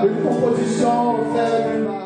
une proposition faite par...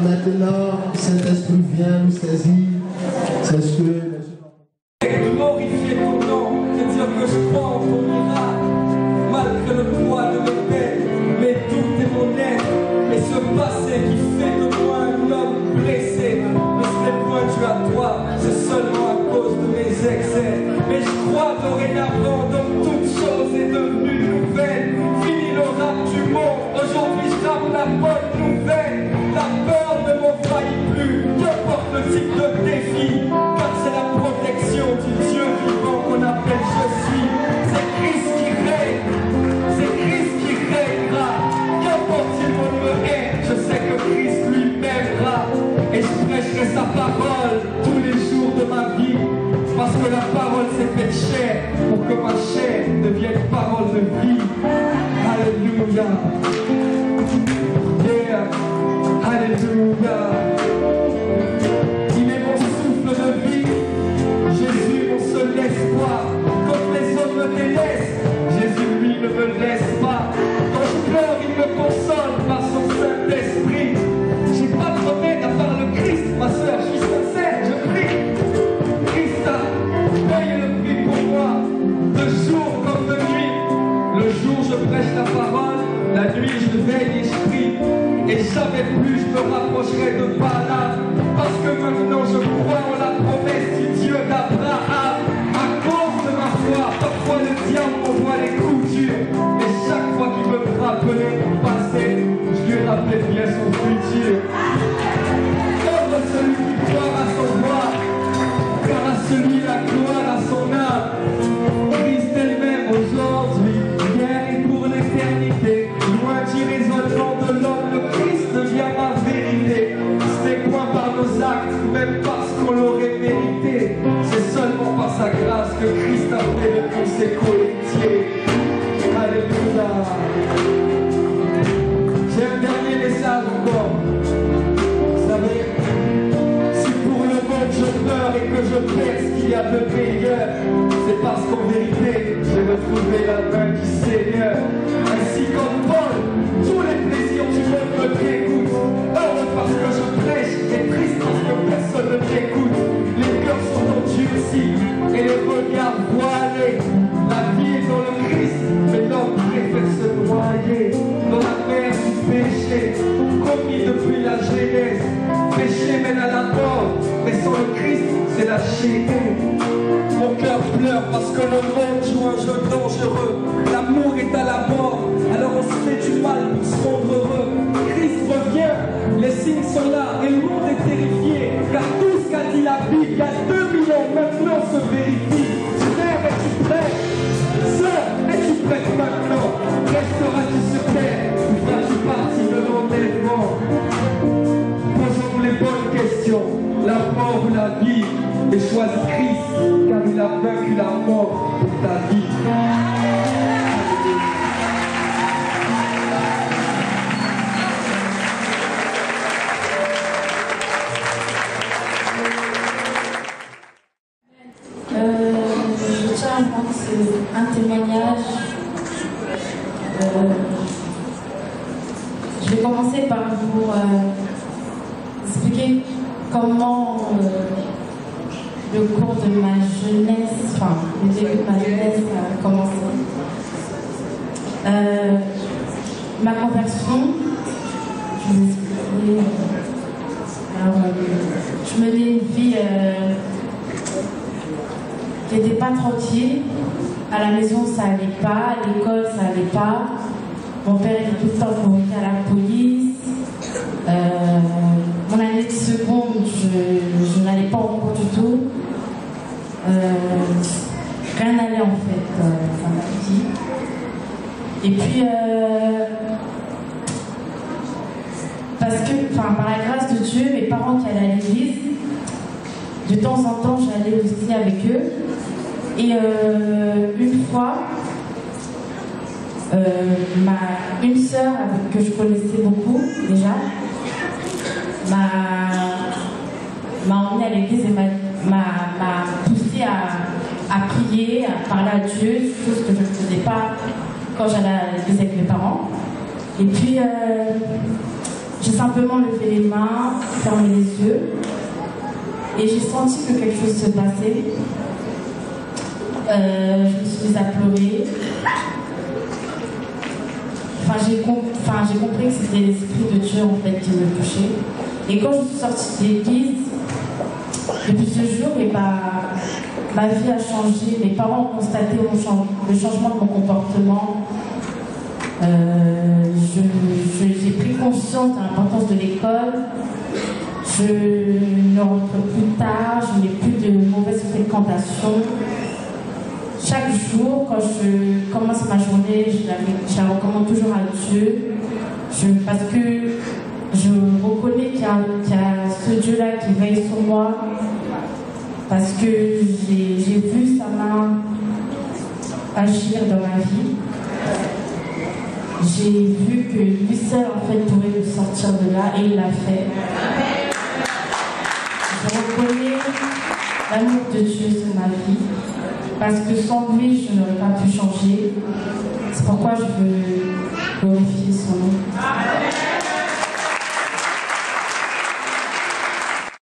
Maintenant, Saint-Esprit vient nous saisir. C'est ce que... Glorifier ton nom, de dire que je crois en ton miracle, malgré le poids de mes peines, mes doutes et mon être, et ce passé qui fait de moi un homme blessé ne serait point dû à toi, c'est seulement à cause de mes excès. Mais je crois dorénavant donc toute chose est devenue nouvelle. Fini le rap du monde, aujourd'hui je rappe la bonne nouvelle. La peur ne m'envahit plus, qu'importe le type de défi, car c'est la protection du Dieu vivant qu'on appelle je suis. C'est Christ qui règne, c'est Christ qui régnera. Qu'importe si on me hait, je sais que Christ lui m'aimera. Et je prêcherai sa parole tous les jours de ma vie, parce que la parole s'est faite chair, pour que ma chair devienne parole de vie. Alléluia. Yeah. Alléluia. Il est mon souffle de vie, Jésus mon seul espoir. Quand les hommes me délaissent, Jésus lui ne me laisse pas. Quand je pleure, il me console par son Saint-Esprit. plus je me rapprocherai de Balaam. Parce que maintenant je crois en la promesse du Dieu d'Abraham. À cause de ma foi, parfois le diable m'envoie les coups durs. Et chaque fois qu'il me rappelait mon passé, je lui rappelais bien son futur. Heureux celui qui croit à son roi, car à celui la gloire à son âme. Christ elle-même aujourd'hui, hier et pour l'éternité. Loin du raisonnement de l'homme, le Christ devient ma vérité. Ce n'est point par nos actes, même parce qu'on l'aurait mérité. C'est seulement par sa grâce que Christ a fait de tous ses cohétiers. Alléluia. J'ai un dernier message encore. Vous savez, si pour le monde je meurs et que je perds ce qu'il y a de meilleur, c'est parce qu'en vérité, j'ai retrouvé la main du Seigneur. Ainsi comme Paul, tous les plaisirs du monde me dégoûtent. Heureux parce que je prêche et triste parce que personne ne m'écoute. Les cœurs sont endurcis et les regards voilés. La vie est dans le Christ, mais l'homme préfère se noyer dans la mer du péché, commis depuis la Genèse. Péché mène à la mort, mais sans le Christ, c'est la chaîne. Mon cœur pleure parce que le monde joue un jeu dangereux. L'amour est à la mort, alors on se fait du mal pour se rendre heureux. Christ revient, les signes sont là et le monde est terrifié. Car tout ce qu'a dit la Bible il y a 2000 ans maintenant se vérifie. Frère, es-tu prêt? Sœur, es-tu prête maintenant? Resteras-tu sur terre ou feras-tu partie de l'enlèvement? Posons-nous les bonnes questions. La mort ou la vie? Et choisis Christ, car il a vaincu la mort pour ta vie. Je tiens à rendre un témoignage. Je vais commencer par vous expliquer comment le cours de ma jeunesse, enfin le début de ma jeunesse a commencé. Ma conversion, je vous expliquerai. Je menais une vie qui n'était pas tranquille. À la maison, ça allait pas. À l'école, ça allait pas. Mon père était tout le temps convoqué à la police. Mon année de seconde, je n'allais pas en cours du tout. Rien n'allait en fait, ça m'a dit. Et puis, parce que, par la grâce de Dieu, mes parents qui allaient à l'église, de temps en temps, j'allais aussi avec eux. Et une fois, une sœur que je connaissais beaucoup déjà, m'a emmenée à l'église et m'a poussée à prier, à parler à Dieu, chose que je ne faisais pas quand j'allais à l'église avec mes parents. Et puis, j'ai simplement levé les mains, fermé les yeux, et j'ai senti que quelque chose se passait. Je me suis mise à pleurer. J'ai compris que c'était l'Esprit de Dieu en fait qui me touchait. Et quand je suis sortie de l'église, depuis ce jour, ma vie a changé. Mes parents ont constaté le changement de mon comportement. J'ai pris conscience de l'importance de l'école. Je ne rentre plus tard, je n'ai plus de mauvaise fréquentation. Chaque jour, quand je commence ma journée, je la recommande toujours à Dieu. Parce que je reconnais qu'il y a ce Dieu-là qui veille sur moi. Parce que j'ai vu sa main agir dans ma vie. J'ai vu que lui seul en fait pourrait me sortir de là et il l'a fait. Je reconnais l'amour de Dieu sur ma vie. Parce que sans lui, je n'aurais pas pu changer. C'est pourquoi je veux glorifier